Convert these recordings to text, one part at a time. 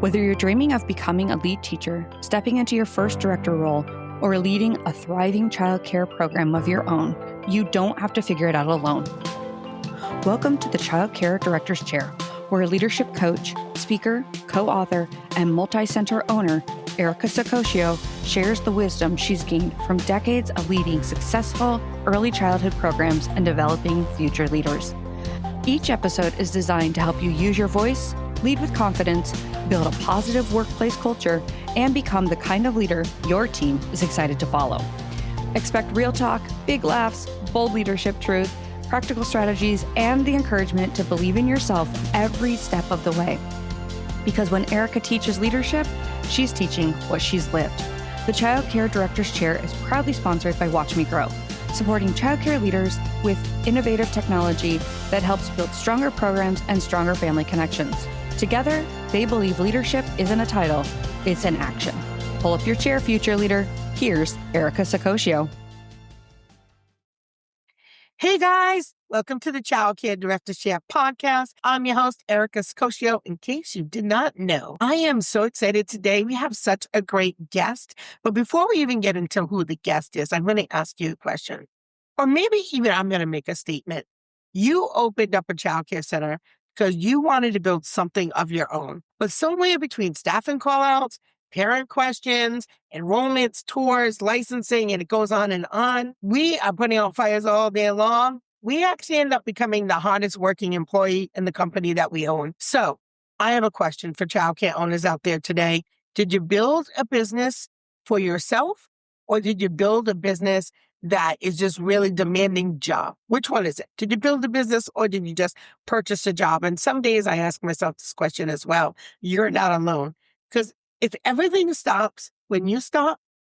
Whether you're dreaming of becoming a lead teacher, stepping into your first director role, or leading a thriving childcare program of your own, you don't have to figure it out alone. Welcome to the Childcare Director's Chair, where leadership coach, speaker, co-author, and multi-center owner Erica Saccoccio shares the wisdom she's gained from decades of leading successful early childhood programs and developing future leaders. Each episode is designed to help you use your voice, lead with confidence, build a positive workplace culture, and become the kind of leader your team is excited to follow. Expect real talk, big laughs, bold leadership truth, practical strategies, and the encouragement to believe in yourself every step of the way. Because when Erica teaches leadership, she's teaching what she's lived. The Child Care Director's Chair is proudly sponsored by WatchMeGrow, supporting childcare leaders with innovative technology that helps build stronger programs and stronger family connections. Together, they believe leadership isn't a title, it's an action. Pull up your chair, future leader. Here's Erica Saccoccio. Hey guys, welcome to the Child Care Director's Chair podcast. I'm your host, Erica Saccoccio. In case you did not know, I am so excited today. We have such a great guest. But before we even get into who the guest is, I'm going to ask you a question. Or maybe even I'm going to make a statement. You opened up a child care center because you wanted to build something of your own. But somewhere between staffing call-outs, parent questions, enrollments, tours, licensing, and it goes on. We are putting out fires all day long. We actually end up becoming the hardest working employee in the company that we own. So I have a question for childcare owners out there today. Did you build a business for yourself, or did you build a business that is just really demanding job? Which one is it? Did you build a business, or did you just purchase a job? And some days I ask myself this question as well. You're not alone. Because if everything stops when you stop,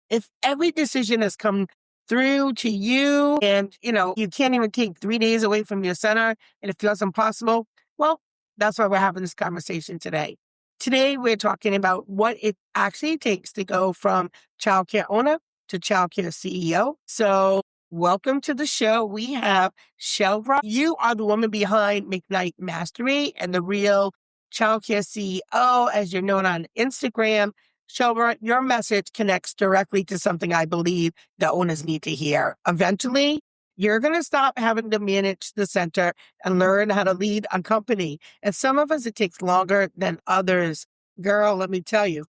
if every decision has come through to you and, you can't even take 3 days away from your center and it feels impossible, well, that's why we're having this conversation today. Today, we're talking about what it actually takes to go from childcare owner to childcare CEO. So welcome to the show. We have Shelbra. You are the woman behind McKnight Mastery and the real childcare CEO, as you're known on Instagram. Shelbra, your message connects directly to something I believe the owners need to hear. Eventually, you're going to stop having to manage the center and learn how to lead a company. And some of us, it takes longer than others. Girl, let me tell you,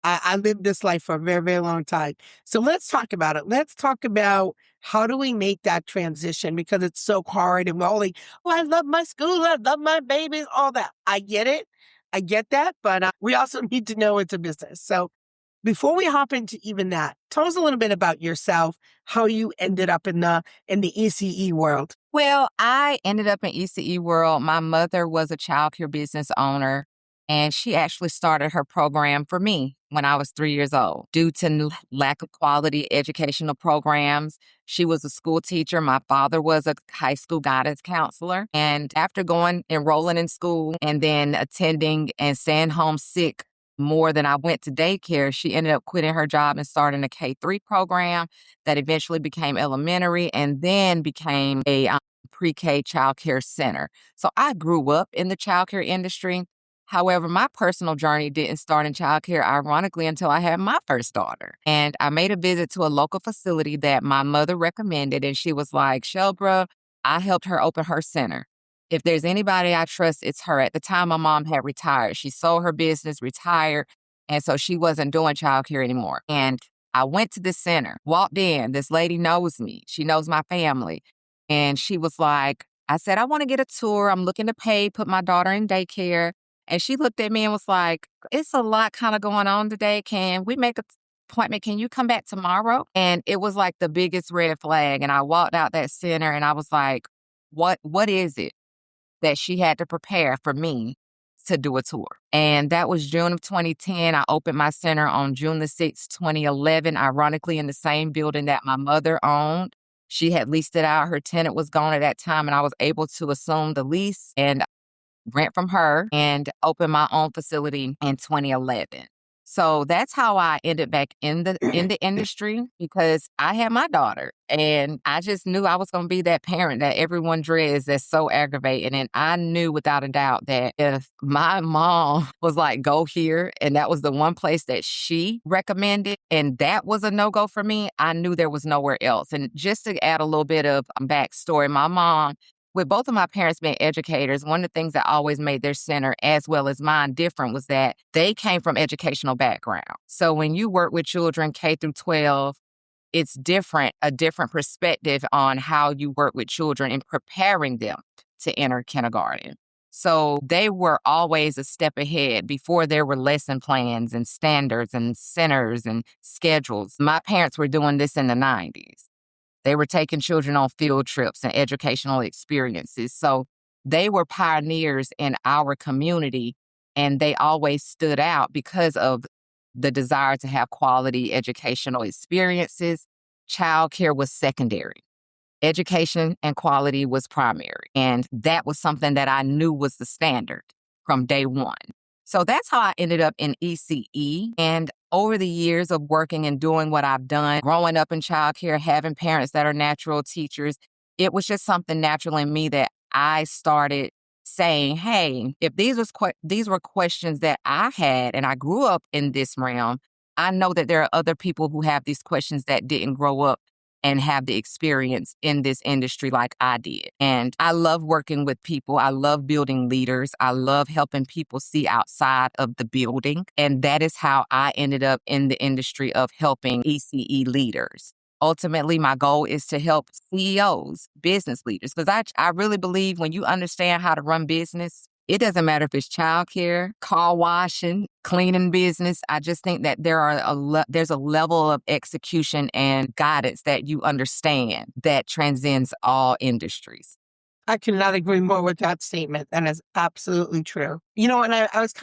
I lived this life for a very, very long time. So let's talk about it. Let's talk about how do we make that transition, because it's so hard and we're all like, oh, I love my school, I love my babies, all that. I get it. I get that. But we also need to know it's a business. So before we hop into even that, tell us a little bit about yourself, how you ended up in the ECE world. Well, I ended up in ECE world. My mother was a childcare business owner, and she actually started her program for me when I was 3 years old. Due to lack of quality educational programs, she was a school teacher. My father was a high school guidance counselor. And after enrolling in school and then attending and staying home sick more than I went to daycare, she ended up quitting her job and starting a K-3 program that eventually became elementary and then became a pre-K childcare center. So I grew up in the childcare industry. However, my personal journey didn't start in childcare, ironically, until I had my first daughter. And I made a visit to a local facility that my mother recommended, and she was like, Shelbra, I helped her open her center. If there's anybody I trust, it's her. At the time, my mom had retired. She sold her business, retired, and so she wasn't doing childcare anymore. And I went to this center, walked in. This lady knows me. She knows my family. And she was like, I said, I want to get a tour. I'm looking to put my daughter in daycare. And she looked at me and was like, it's a lot kind of going on today. Can we make an appointment? Can you come back tomorrow? And it was like the biggest red flag. And I walked out that center and I was like, what is it that she had to prepare for me to do a tour? And that was June of 2010. I opened my center on June the 6th, 2011, ironically in the same building that my mother owned. She had leased it out. Her tenant was gone at that time, and I was able to assume the lease and rent from her and open my own facility in 2011. So that's how I ended back in the industry, because I had my daughter and I just knew I was going to be that parent that everyone dreads, that's so aggravating. And I knew without a doubt that if my mom was like, go here, and that was the one place that she recommended, and that was a no-go for me, I knew there was nowhere else. And just to add a little bit of backstory, my mom, with both of my parents being educators, one of the things that always made their center, as well as mine, different was that they came from educational background. So when you work with children K through 12, it's different, a different perspective on how you work with children and preparing them to enter kindergarten. So they were always a step ahead before there were lesson plans and standards and centers and schedules. My parents were doing this in the 90s. They were taking children on field trips and educational experiences. So they were pioneers in our community, and they always stood out because of the desire to have quality educational experiences. Childcare was secondary. Education and quality was primary. And that was something that I knew was the standard from day one. So that's how I ended up in ECE. And over the years of working and doing what I've done, growing up in childcare, having parents that are natural teachers, it was just something natural in me that I started saying, hey, if these were questions that I had and I grew up in this realm, I know that there are other people who have these questions that didn't grow up and have the experience in this industry like I did. And I love working with people. I love building leaders. I love helping people see outside of the building. And that is how I ended up in the industry of helping ECE leaders. Ultimately, my goal is to help CEOs, business leaders, because I really believe when you understand how to run business, it doesn't matter if it's childcare, car washing, cleaning business. I just think that there's a level of execution and guidance that you understand that transcends all industries. I cannot agree more with that statement. That is absolutely true. You know, and I was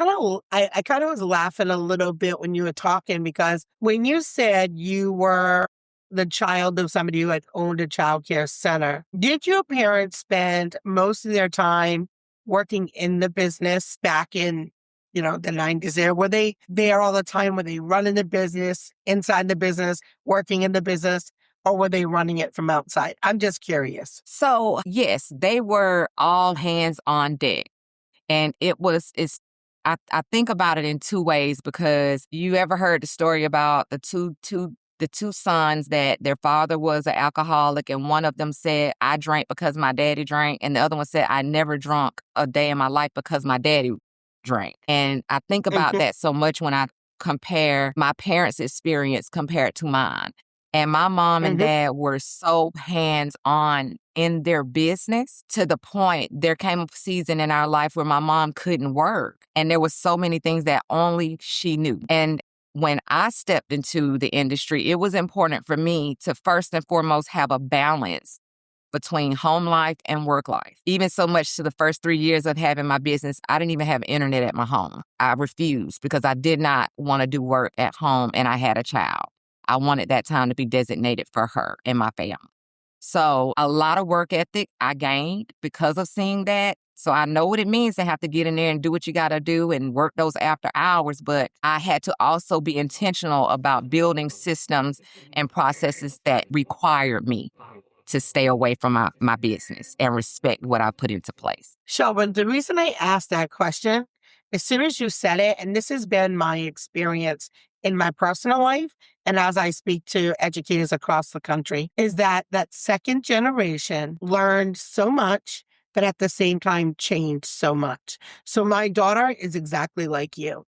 I kind of was laughing a little bit when you were talking, because when you said you were the child of somebody who had owned a childcare center, did your parents spend most of their time working in the business back in, the 90s there? Were they there all the time? Were they running the business, inside the business, working in the business, or were they running it from outside? I'm just curious. So, yes, they were all hands on deck. And I think about it in two ways, because you ever heard the story about the two sons that their father was an alcoholic, and one of them said, I drank because my daddy drank, and the other one said, I never drunk a day in my life because my daddy drank. And I think about that so much when I compare my parents' experience compared to mine. And my mom and dad were so hands-on in their business, to the point there came a season in our life where my mom couldn't work. And there was so many things that only she knew. And when I stepped into the industry, it was important for me to first and foremost have a balance between home life and work life. Even so much to the first 3 years of having my business, I didn't even have internet at my home. I refused because I did not want to do work at home, and I had a child. I wanted that time to be designated for her and my family. So a lot of work ethic I gained because of seeing that. So I know what it means to have to get in there and do what you got to do and work those after hours. But I had to also be intentional about building systems and processes that required me to stay away from my business and respect what I put into place. Shelbra, the reason I asked that question, as soon as you said it, and this has been my experience in my personal life, and as I speak to educators across the country, is that second generation learned so much, but at the same time changed so much. So my daughter is exactly like you.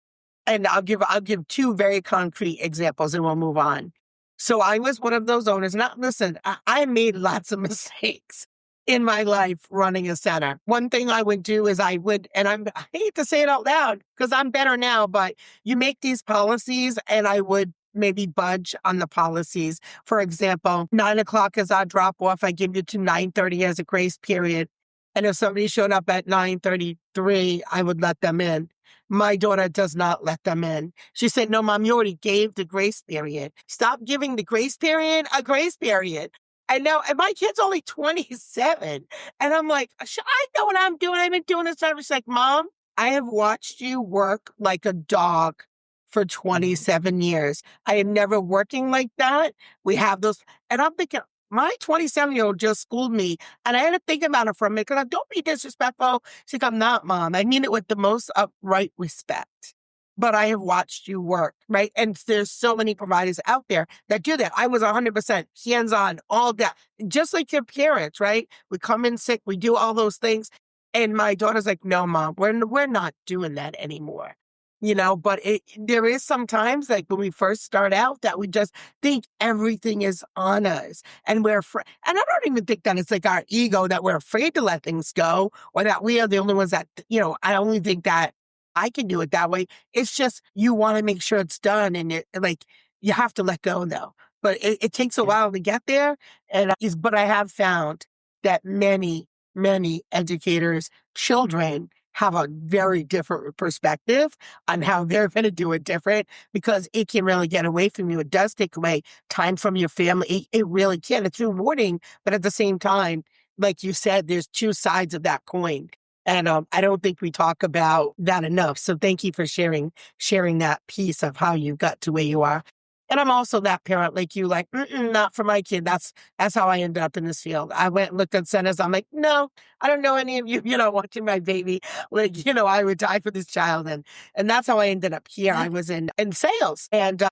And I'll give two very concrete examples and we'll move on. So I was one of those owners. Now, listen, I made lots of mistakes in my life running a center. One thing I would do is I hate to say it out loud because I'm better now, but you make these policies and I would maybe budge on the policies. For example, 9:00 is our drop off. I give you to 9:30 as a grace period. And if somebody showed up at 9:33, I would let them in. My daughter does not let them in. She said, no, Mom, you already gave the grace period. Stop giving the grace period a grace period. And my kid's only 27. And I'm like, I know what I'm doing. I've been doing this. I was like, Mom, I have watched you work like a dog for 27 years. I am never working like that. We have those, and I'm thinking, my 27-year-old just schooled me, and I had to think about it for a minute, because I don't be disrespectful. She's like, I'm not, Mom. I mean it with the most upright respect. But I have watched you work, right? And there's so many providers out there that do that. I was 100% hands-on, all that, just like your parents, right? We come in sick, we do all those things. And my daughter's like, no, Mom, we're not doing that anymore. But there is sometimes, like when we first start out, that we just think everything is on us, and we're afraid. And I don't even think that it's like our ego that we're afraid to let things go, or that we are the only ones that, I only think that I can do it that way. It's just you want to make sure it's done, and you have to let go though. But it takes a while to get there. But I have found that many educators' children have a very different perspective on how they're going to do it different, because it can really get away from you. It does take away time from your family. It really can. It's rewarding, but at the same time, like you said, there's two sides of that coin. And I don't think we talk about that enough. So thank you for sharing that piece of how you got to where you are. And I'm also that parent like you, like, not for my kid. That's how I ended up in this field. I went and looked at centers. I'm like, no, I don't know any of you, watching my baby. Like, I would die for this child. And that's how I ended up here. I was in sales. And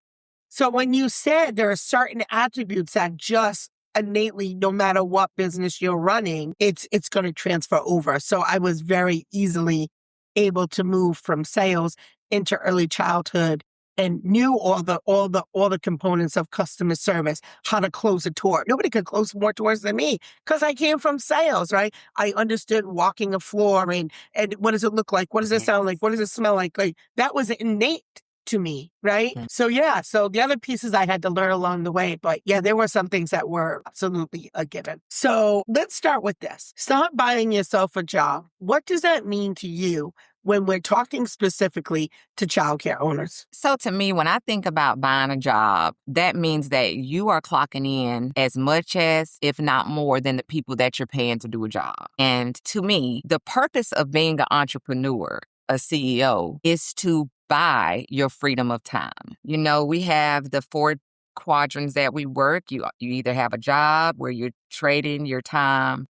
so when you said there are certain attributes that just innately, no matter what business you're running, it's going to transfer over. So I was very easily able to move from sales into early childhood, and knew all the components of customer service, how to close a tour. Nobody could close more tours than me, because I came from sales, right? I understood walking a floor, and what does it look like? What does it sound like? What does it smell like? Like, that was innate to me, right? So the other pieces I had to learn along the way, but there were some things that were absolutely a given. So let's start with this. Stop buying yourself a job. What does that mean to you when we're talking specifically to childcare owners? So to me, when I think about buying a job, that means that you are clocking in as much as, if not more, than the people that you're paying to do a job. And to me, the purpose of being an entrepreneur, a CEO, is to buy your freedom of time. We have the 4 quadrants that we work. You either have a job where you're trading your time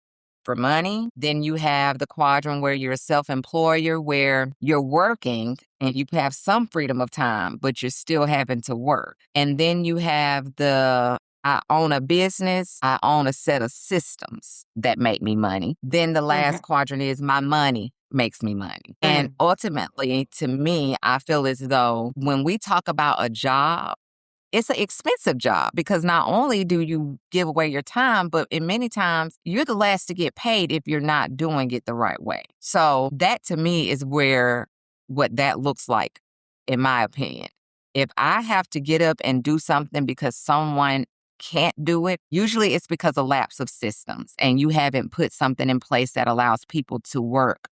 for money. Then you have the quadrant where you're a self-employer, where you're working and you have some freedom of time, but you're still having to work. And then you have I own a business, I own a set of systems that make me money. Then the last quadrant is my money makes me money. And ultimately, to me, I feel as though when we talk about a job, it's an expensive job, because not only do you give away your time, but in many times you're the last to get paid if you're not doing it the right way. So that to me is what that looks like, in my opinion. If I have to get up and do something because someone can't do it, usually it's because of lapse of systems, and you haven't put something in place that allows people to work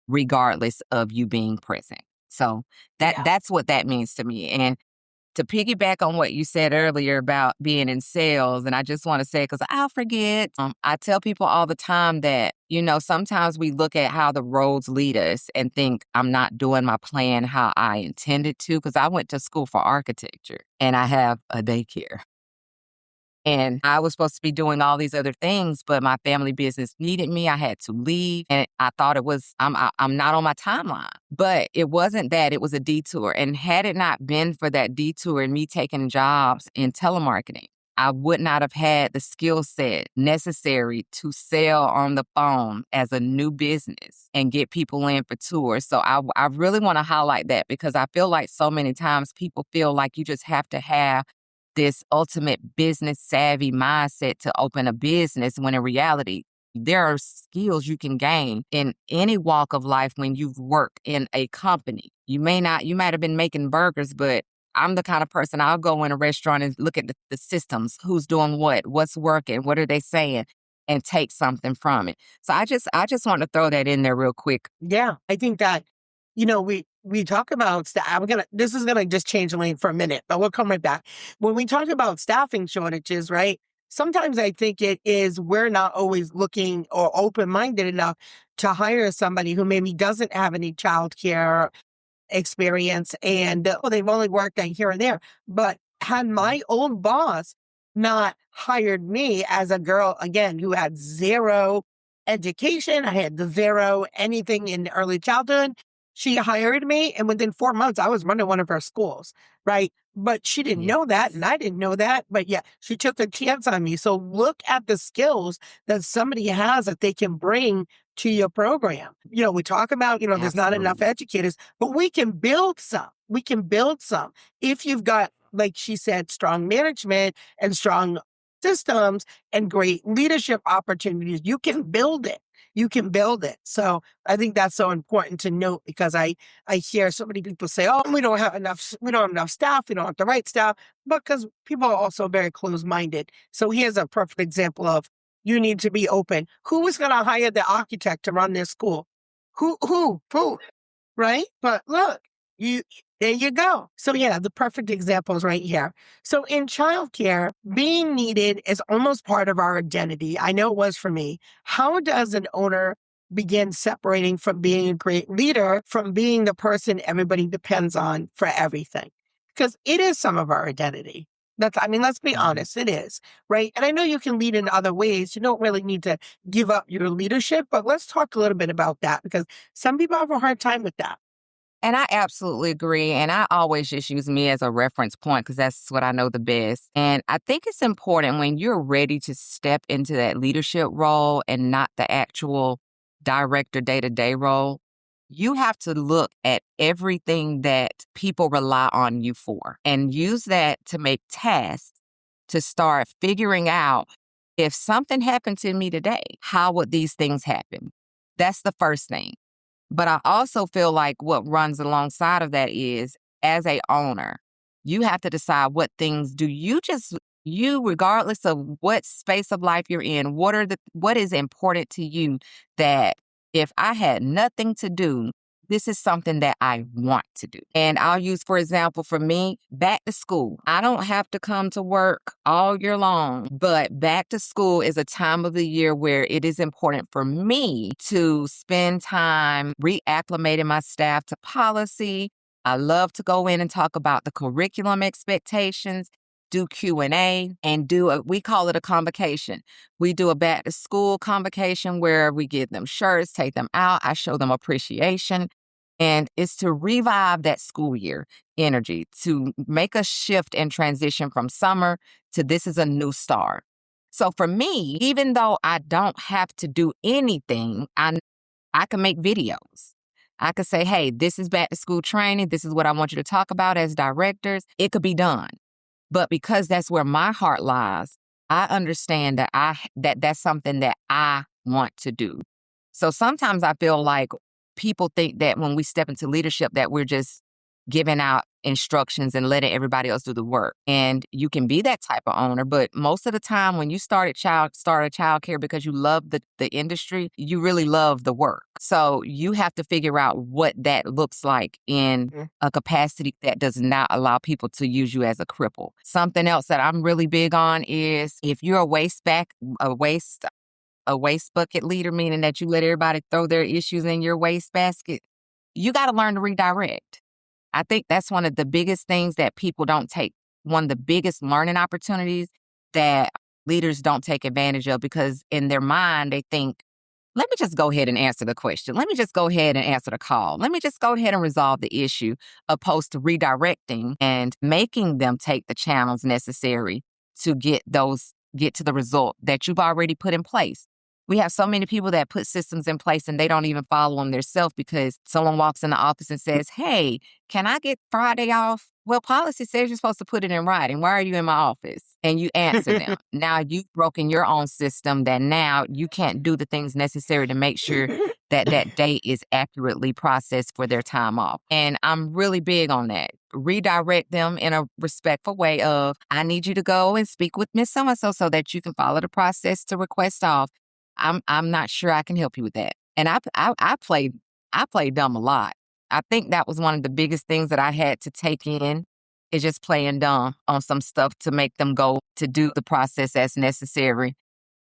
regardless of you being present. So that's what that means to me. And to piggyback on what you said earlier about being in sales, and I just want to say, because I'll forget, I tell people all the time that, sometimes we look at how the roads lead us and think I'm not doing my plan how I intended to, because I went to school for architecture and I have a daycare. And I was supposed to be doing all these other things, but my family business needed me. I had to leave. And I thought I'm not on my timeline. But it wasn't that. It was a detour. And had it not been for that detour and me taking jobs in telemarketing, I would not have had the skill set necessary to sell on the phone as a new business and get people in for tours. So I really want to highlight that, because I feel like so many times people feel like you just have to have this ultimate business savvy mindset to open a business, when in reality, there are skills you can gain in any walk of life when you've worked in a company. You might have been making burgers, but I'm the kind of person, I'll go in a restaurant and look at the systems, who's doing what's working, what are they saying, and take something from it. So I just want to throw that in there real quick. Yeah, I think that, we talk about this is gonna just change the lane for a minute, but we'll come right back. When we talk about staffing shortages, right? Sometimes I think it is we're not always looking or open-minded enough to hire somebody who maybe doesn't have any childcare experience and they've only worked here and there. But had my old boss not hired me as a girl, again, who had zero education, I had zero anything in early childhood, she hired me. And within 4 months, I was running one of her schools, right? But she didn't know that. And I didn't know that. But yeah, she took a chance on me. So look at the skills that somebody has that they can bring to your program. We talk about, there's not enough educators, but we can build some. We can build some. If you've got, like she said, strong management and strong systems and great leadership opportunities, you can build it. You can build it. So I think that's so important to note, because I hear so many people say, oh, we don't have enough staff, we don't have the right staff, because people are also very closed-minded. So here's a perfect example of, you need to be open. Who is going to hire the architect to run their school? Who? Right? But look, there you go. So yeah, the perfect example is right here. So in childcare, being needed is almost part of our identity. I know it was for me. How does an owner begin separating from being a great leader from being the person everybody depends on for everything? Because it is some of our identity. Let's be honest, it is, right? And I know you can lead in other ways. You don't really need to give up your leadership, but let's talk a little bit about that, because some people have a hard time with that. And I absolutely agree. And I always just use me as a reference point because that's what I know the best. And I think it's important when you're ready to step into that leadership role and not the actual director day-to-day role, you have to look at everything that people rely on you for and use that to make tasks to start figuring out, if something happened to me today, how would these things happen? That's the first thing. But I also feel like what runs alongside of that is, as a owner, you have to decide what things do you, regardless of what space of life you're in, what is important to you, that if I had nothing to do, this is something that I want to do. And I'll use, for example, for me, back to school. I don't have to come to work all year long, but back to school is a time of the year where it is important for me to spend time reacclimating my staff to policy. I love to go in and talk about the curriculum expectations, do Q&A, and we call it a convocation. We do a back to school convocation where we give them shirts, take them out. I show them appreciation. And it's to revive that school year energy, to make a shift and transition from summer to this is a new start. So for me, even though I don't have to do anything, I can make videos. I could say, hey, this is back to school training. This is what I want you to talk about as directors. It could be done. But because that's where my heart lies, I understand that that's something that I want to do. So sometimes I feel like people think that when we step into leadership that we're just giving out instructions and letting everybody else do the work. And you can be that type of owner, but most of the time when you start childcare because you love the industry, you really love the work. So you have to figure out what that looks like in a capacity that does not allow people to use you as a cripple. Something else that I'm really big on is, if you're a waste bucket leader, meaning that you let everybody throw their issues in your waste basket, you got to learn to redirect. I think that's one of the biggest things that people don't take, one of the biggest learning opportunities that leaders don't take advantage of, because in their mind, they think, let me just go ahead and answer the question. Let me just go ahead and answer the call. Let me just go ahead and resolve the issue, opposed to redirecting and making them take the channels necessary to get to the result that you've already put in place. We have so many people that put systems in place and they don't even follow them themselves, because someone walks in the office and says, hey, can I get Friday off? Well, policy says you're supposed to put it in writing. Why are you in my office? And you answer them. Now you've broken your own system that now you can't do the things necessary to make sure that that day is accurately processed for their time off. And I'm really big on that. Redirect them in a respectful way of, I need you to go and speak with Miss So-and-so so that you can follow the process to request off. I'm not sure I can help you with that. And I played dumb a lot. I think that was one of the biggest things that I had to take in, is just playing dumb on some stuff to make them go to do the process as necessary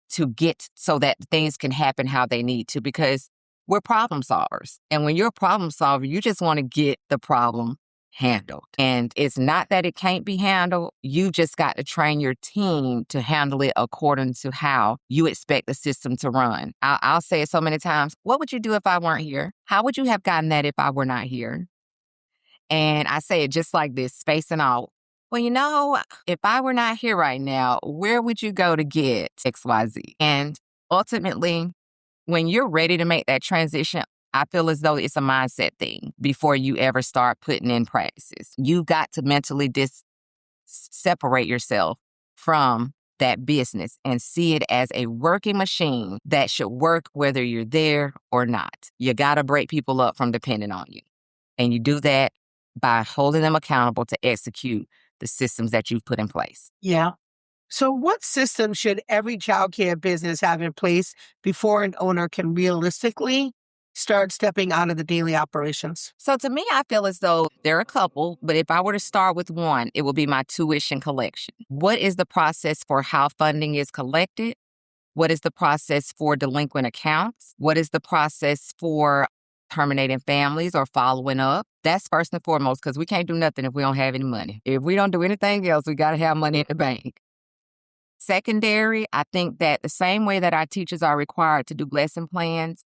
to get so that things can happen how they need to. Because We're problem solvers. And when you're a problem solver, you just want to get the problem handled. And it's not that it can't be handled. You just got to train your team to handle it according to how you expect the system to run. I'll say it so many times. What would you do if I weren't here? How would you have gotten that if I were not here? And I say it just like this, spacing out. Well, if I were not here right now, where would you go to get XYZ? And ultimately, when you're ready to make that transition, I feel as though it's a mindset thing before you ever start putting in practices. You got to mentally separate yourself from that business and see it as a working machine that should work whether you're there or not. You got to break people up from depending on you. And you do that by holding them accountable to execute the systems that you've put in place. Yeah. So what systems should every childcare business have in place before an owner can realistically start stepping out of the daily operations? So to me, I feel as though there are a couple, but if I were to start with one, it would be my tuition collection. What is the process for how funding is collected? What is the process for delinquent accounts? What is the process for terminating families or following up? That's first and foremost, because we can't do nothing if we don't have any money. If we don't do anything else, we got to have money in the bank. Secondary, I think that the same way that our teachers are required to do lesson plans,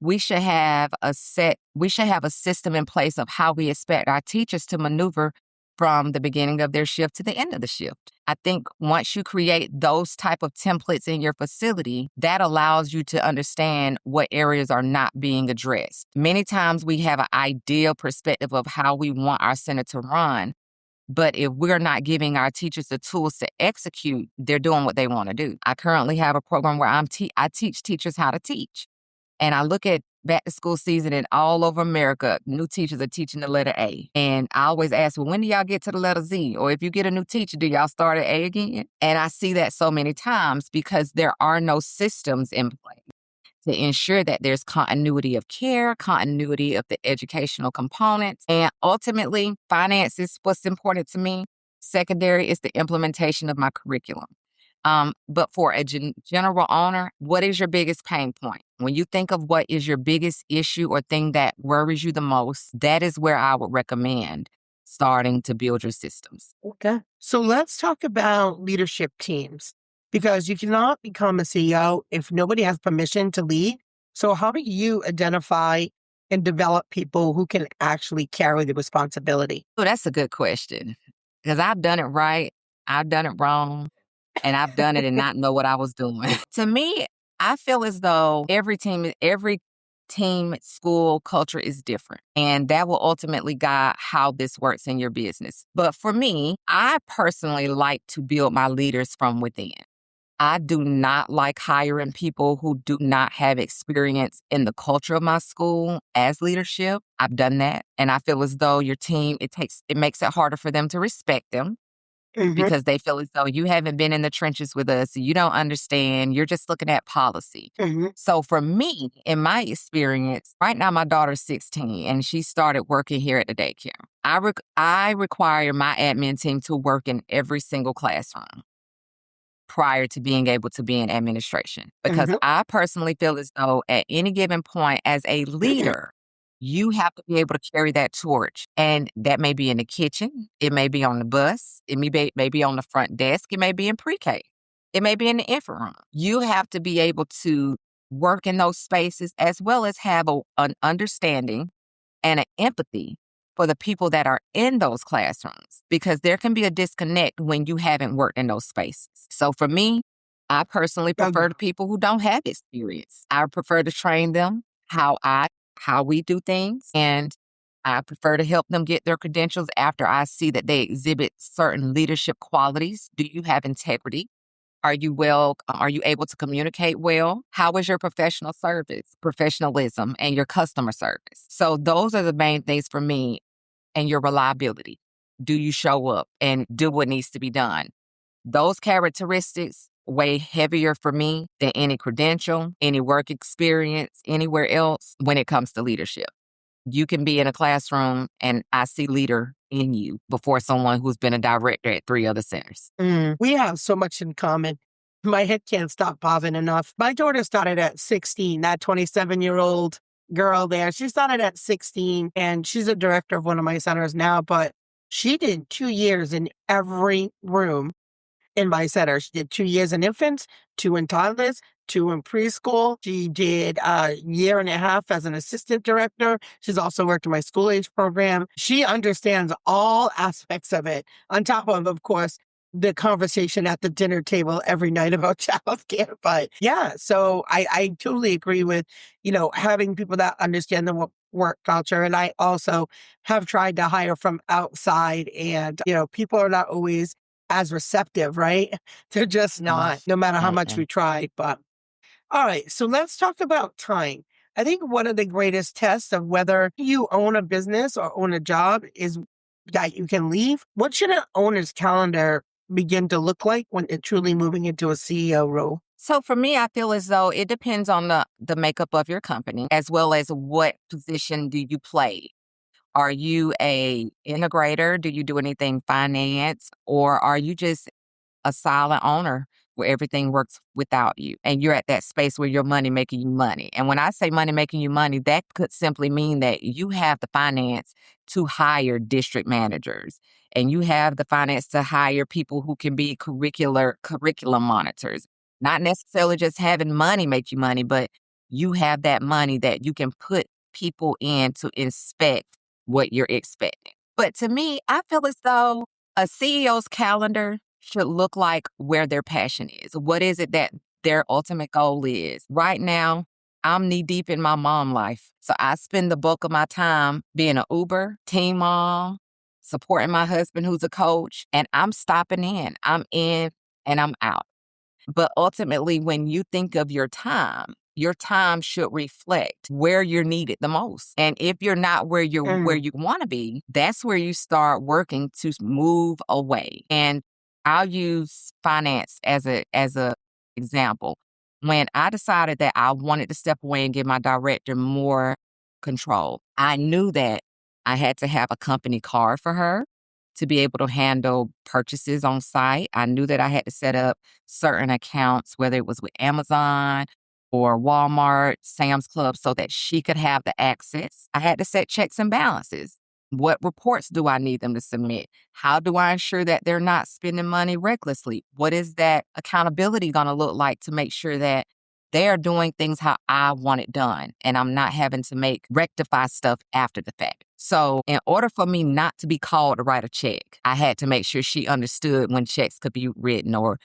we should have a system in place of how we expect our teachers to maneuver from the beginning of their shift to the end of the shift. I think once you create those type of templates in your facility, that allows you to understand what areas are not being addressed. Many times we have an ideal perspective of how we want our center to run, but if we're not giving our teachers the tools to execute, they're doing what they want to do. I currently have a program where I teach teachers how to teach. And I look at back to school season and all over America, new teachers are teaching the letter A. And I always ask, well, when do y'all get to the letter Z? Or if you get a new teacher, do y'all start at A again? And I see that so many times because there are no systems in place to ensure that there's continuity of care, continuity of the educational components. And ultimately, finance is what's important to me. Secondary is the implementation of my curriculum. But for a general owner, what is your biggest pain point? When you think of what is your biggest issue or thing that worries you the most, that is where I would recommend starting to build your systems. Okay. So let's talk about leadership teams, because you cannot become a CEO if nobody has permission to lead. So how do you identify and develop people who can actually carry the responsibility? Oh, that's a good question, because I've done it right, I've done it wrong, and I've done it and not know what I was doing. To me, I feel as though every team, school culture is different. And that will ultimately guide how this works in your business. But for me, I personally like to build my leaders from within. I do not like hiring people who do not have experience in the culture of my school as leadership. I've done that. And I feel as though your team, it makes it harder for them to respect them. Because they feel as though you haven't been in the trenches with us, you don't understand, you're just looking at policy. So for me, in my experience, right now my daughter's 16 and she started working here at the daycare. I require my admin team to work in every single classroom prior to being able to be in administration. Because I personally feel as though at any given point as a leader, you have to be able to carry that torch. And that may be in the kitchen. It may be on the bus. It may be on the front desk. It may be in pre-K. It may be in the infant room. You have to be able to work in those spaces as well as have an understanding and an empathy for the people that are in those classrooms, because there can be a disconnect when you haven't worked in those spaces. So for me, I personally prefer the people who don't have experience. I prefer to train them how we do things. And I prefer to help them get their credentials after I see that they exhibit certain leadership qualities. Do you have integrity? Are you able to communicate well? How is your professionalism, and your customer service? So those are the main things for me. And your reliability. Do you show up and do what needs to be done? Those characteristics weigh heavier for me than any credential, any work experience, anywhere else when it comes to leadership. You can be in a classroom and I see leader in you before someone who's been a director at 3 other centers. We have so much in common. My head can't stop popping enough. My daughter started at 16, that 27-year-old girl there. She started at 16 and she's a director of one of my centers now, but she did 2 years in every room in my center. She did 2 years in infants, 2 in toddlers, 2 in preschool. She did a year and a half as an assistant director. She's also worked in my school age program. She understands all aspects of it, on top of course, the conversation at the dinner table every night about childcare. But yeah, so I totally agree with, having people that understand the work culture. And I also have tried to hire from outside and, people are not always as receptive, right? They're just not, no matter how much we try. But all right, so let's talk about time. I think one of the greatest tests of whether you own a business or own a job is that you can leave. What should an owner's calendar begin to look like when it's truly moving into a CEO role? So for me, I feel as though it depends on the makeup of your company, as well as what position do you play. Are you a integrator? Do you do anything finance? Or are you just a silent owner where everything works without you and you're at that space where your money making you money? And when I say money making you money, that could simply mean that you have the finance to hire district managers and you have the finance to hire people who can be curriculum monitors. Not necessarily just having money make you money, but you have that money that you can put people in to inspect what you're expecting. But to me, I feel as though a CEO's calendar should look like where their passion is. What is it that their ultimate goal is? Right now, I'm knee deep in my mom life. So I spend the bulk of my time being an Uber, teen mom, supporting my husband who's a coach, and I'm stopping in. I'm in and I'm out. But ultimately, when you think of your time should reflect where you're needed the most. And if you're not where you want to be, that's where you start working to move away. And I'll use finance as a example. When I decided that I wanted to step away and give my director more control, I knew that I had to have a company car for her to be able to handle purchases on site. I knew that I had to set up certain accounts, whether it was with Amazon or Walmart, Sam's Club, so that she could have the access. I had to set checks and balances. What reports do I need them to submit? How do I ensure that they're not spending money recklessly? What is that accountability going to look like to make sure that they are doing things how I want it done and I'm not having to rectify stuff after the fact? So in order for me not to be called to write a check, I had to make sure she understood when checks could be written or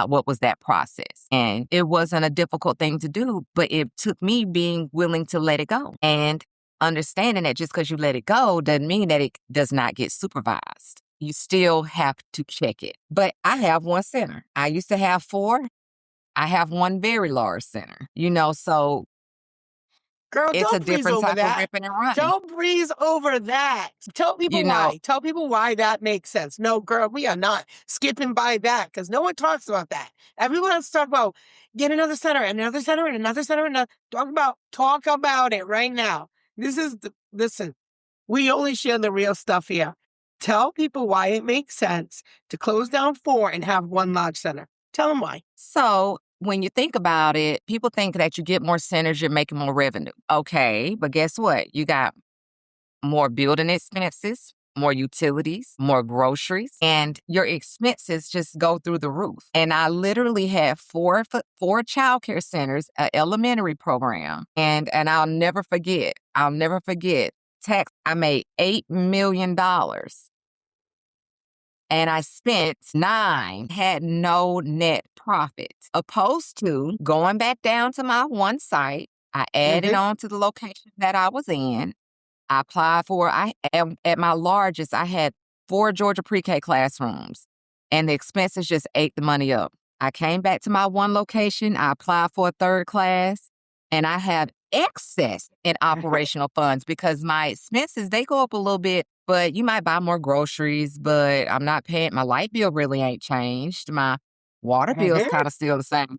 what was that process. And it wasn't a difficult thing to do, but it took me being willing to let it go and understanding that just because you let it go doesn't mean that it does not get supervised. You still have to check it. But I have one center. I used to have 4. I have one very large center, so Girl, it's a don't breeze different over type of that. ripping and running. Don't breeze over that. Tell people why. Tell people why that makes sense. No, girl, we are not skipping by that because no one talks about that. Everyone else talk about get another center, another center, and another center, and talk about it right now. Listen, we only share the real stuff here. Tell people why it makes sense to close down 4 and have one large center. Tell them why. So when you think about it, people think that you get more centers, you're making more revenue. Okay, but guess what? You got more building expenses, more utilities, more groceries, and your expenses just go through the roof. And I literally have 4 childcare centers, an elementary program, and I'll never forget. Tax. I made $8 million. And I spent 9, had no net profit. Opposed to going back down to my one site, I added on to the location that I was in. I applied at my largest, I had 4 Georgia pre-K classrooms, and the expenses just ate the money up. I came back to my one location, I applied for a 3rd class, and I have excess in operational funds because my expenses, they go up a little bit. But you might buy more groceries, but I'm not paying. My light bill really ain't changed. My water bill is kind of still the same.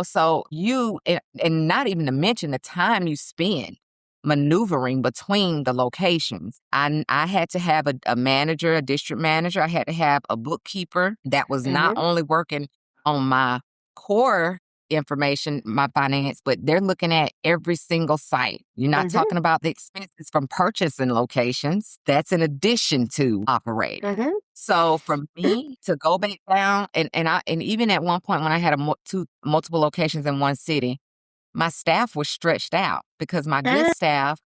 So and not even to mention the time you spend maneuvering between the locations. I had to have a manager, a district manager. I had to have a bookkeeper that was not only working on my core information, my finance, but they're looking at every single site. You're not talking about the expenses from purchasing locations. That's in addition to operating. So for me to go back down, and even at one point when I had multiple locations in one city, my staff was stretched out because my good staff,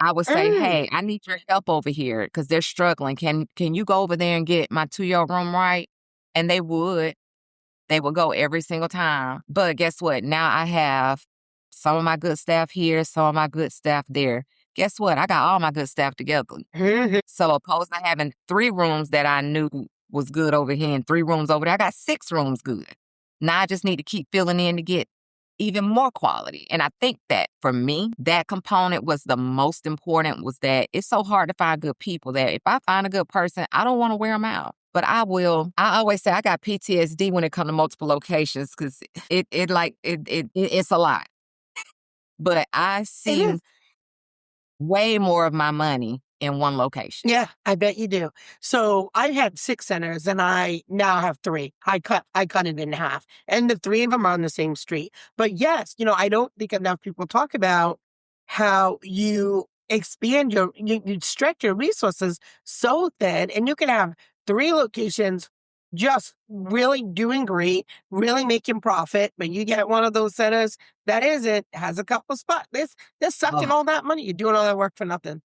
I would say, hey, I need your help over here because they're struggling. Can you go over there and get my 2-year-old room right? And they would. They would go every single time. But guess what? Now I have some of my good staff here, some of my good staff there. Guess what? I got all my good staff together. So opposed to having 3 rooms that I knew was good over here and 3 rooms over there, I got 6 rooms good. Now I just need to keep filling in to get even more quality. And I think that for me, that component was the most important, was that it's so hard to find good people that if I find a good person, I don't want to wear them out. But I will. I always say I got PTSD when it comes to multiple locations because it's a lot. But I see way more of my money in one location. Yeah, I bet you do. So I had 6 centers and I now have 3. I cut it in half. And the 3 of them are on the same street. But yes, I don't think enough people talk about how you expand you stretch your resources so thin, and you can have 3 locations just really doing great, really making profit, but you get one of those centers that has a couple spots. They're sucking all that money. You're doing all that work for nothing.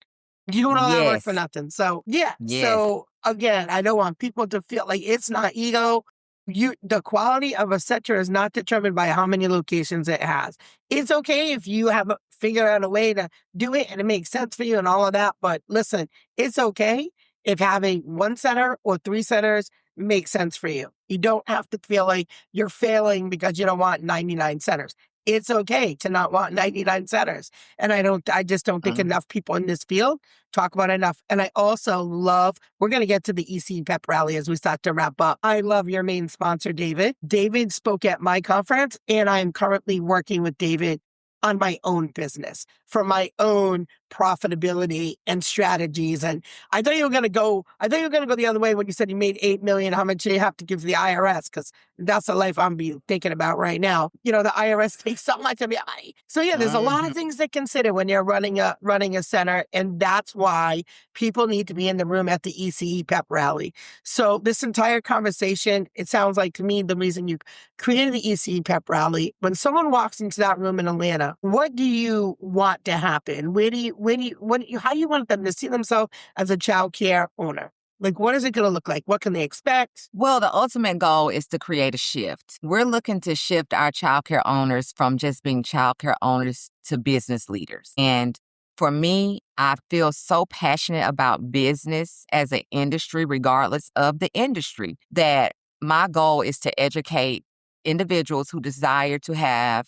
Doing all that work for nothing. So yeah. Yes. So again, I don't want people to feel like it's not ego. The quality of a center is not determined by how many locations it has. It's okay if you have figure out a way to do it and it makes sense for you and all of that. But listen, it's okay if having 1 center or 3 centers makes sense for you. You don't have to feel like you're failing because you don't want 99 centers. It's okay to not want 99 centers. And I just don't think enough people in this field talk about it enough. And I also love, we're going to get to the EC Pep Rally as we start to wrap up. I love your main sponsor, David. David spoke at my conference, and I'm currently working with David on my own business for my own profitability and strategies. And I thought you were going to go the other way when you said you made $8 million. How much do you have to give to the IRS? Because that's the life I'm thinking about right now. The IRS takes so much of your money. So yeah, there's a lot of things to consider when you're running a center. And that's why people need to be in the room at the ECE Pep Rally. So this entire conversation, it sounds like to me, the reason you created the ECE Pep Rally, when someone walks into that room in Atlanta, what do you want to happen? How do you want them to see themselves as a child care owner? Like, what is it going to look like? What can they expect? Well, the ultimate goal is to create a shift. We're looking to shift our childcare owners from just being childcare owners to business leaders. And for me, I feel so passionate about business as an industry, regardless of the industry, that my goal is to educate individuals who desire to have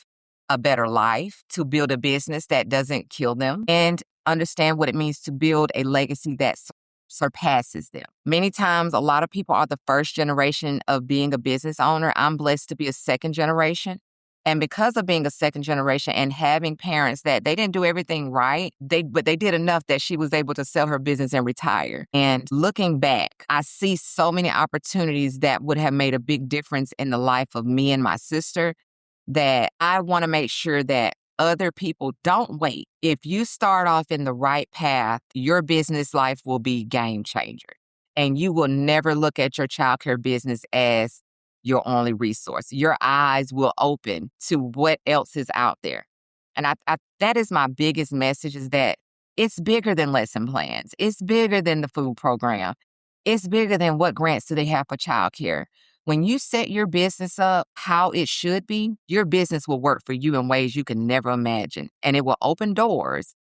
a better life, to build a business that doesn't kill them, and understand what it means to build a legacy that surpasses them. Many times, a lot of people are the first generation of being a business owner. I'm blessed to be a second generation. And because of being a second generation and having parents that they didn't do everything right, but they did enough that she was able to sell her business and retire. And looking back, I see so many opportunities that would have made a big difference in the life of me and my sister, that I want to make sure that other people don't wait. If you start off in the right path, your business life will be game changer. And you will never look at your childcare business as your only resource. Your eyes will open to what else is out there. And that is my biggest message, is that it's bigger than lesson plans. It's bigger than the food program. It's bigger than what grants do they have for childcare. When you set your business up how it should be, your business will work for you in ways you can never imagine. And it will open doors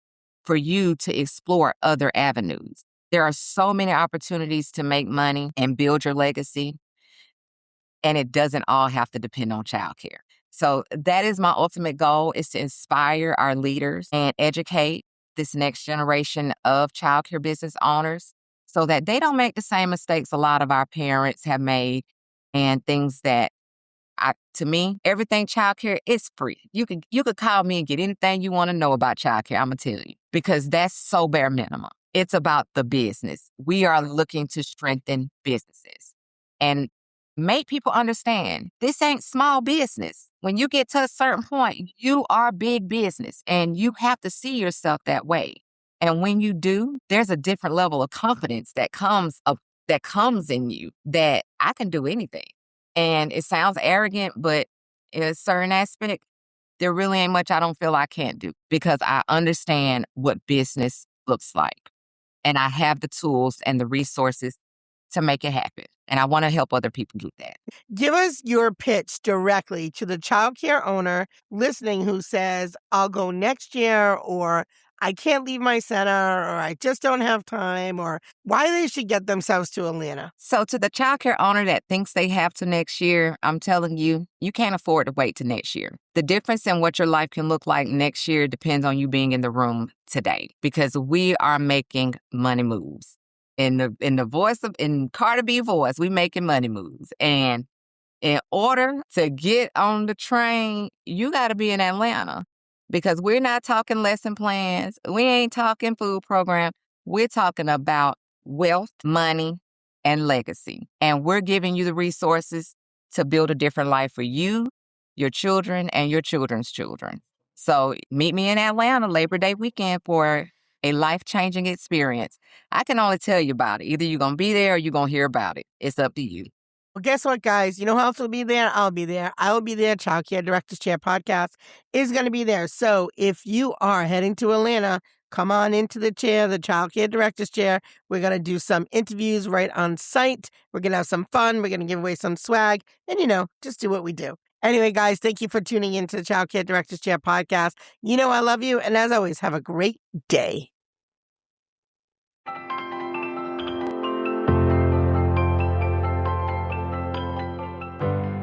for you to explore other avenues. There are so many opportunities to make money and build your legacy. And it doesn't all have to depend on childcare. So that is my ultimate goal, is to inspire our leaders and educate this next generation of childcare business owners so that they don't make the same mistakes a lot of our parents have made, and things that, to me, everything childcare is free. You could call me and get anything you want to know about childcare, I'm going to tell you, because that's so bare minimum. It's about the business. We are looking to strengthen businesses. And make people understand this ain't small business. When you get to a certain point, you are big business and you have to see yourself that way. And when you do, there's a different level of confidence that comes in you that I can do anything. And it sounds arrogant, but in a certain aspect, there really ain't much I don't feel I can't do because I understand what business looks like. And I have the tools and the resources to make it happen. And I want to help other people do that. Give us your pitch directly to the childcare owner listening who says, I'll go next year, or I can't leave my center, or I just don't have time, or why they should get themselves to Atlanta. So to the childcare owner that thinks they have to next year, I'm telling you, you can't afford to wait to next year. The difference in what your life can look like next year depends on you being in the room today, because we are making money moves. In Cardi B voice, we making money moves. And in order to get on the train, you got to be in Atlanta, because we're not talking lesson plans. We ain't talking food program. We're talking about wealth, money, and legacy. And we're giving you the resources to build a different life for you, your children, and your children's children. So meet me in Atlanta Labor Day weekend for a life-changing experience. I can only tell you about it. Either you're going to be there or you're going to hear about it. It's up to you. Well, guess what, guys? You know who else will be there? I'll be there. I will be there. Child Care Directors Chair podcast is going to be there. So if you are heading to Atlanta, come on into the chair, the Child Care Directors Chair. We're going to do some interviews right on site. We're going to have some fun. We're going to give away some swag and, just do what we do. Anyway, guys, thank you for tuning into the Child Care Directors Chair podcast. You know I love you. And as always, have a great day.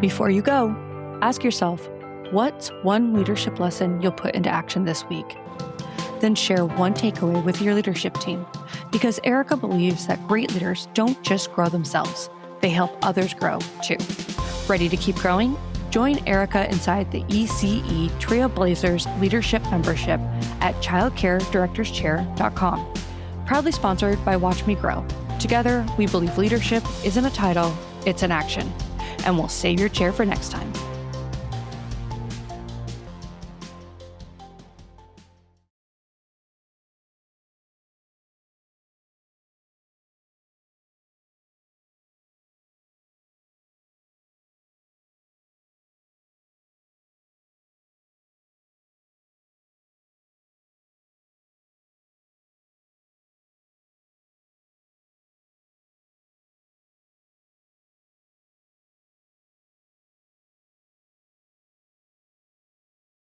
Before you go, ask yourself, what's one leadership lesson you'll put into action this week? Then share one takeaway with your leadership team, because Erica believes that great leaders don't just grow themselves, they help others grow too. Ready to keep growing? Join Erica inside the ECE Trailblazers Leadership Membership at childcaredirectorschair.com. Proudly sponsored by WatchMeGrow. Together, we believe leadership isn't a title, it's an action. And we'll save your chair for next time.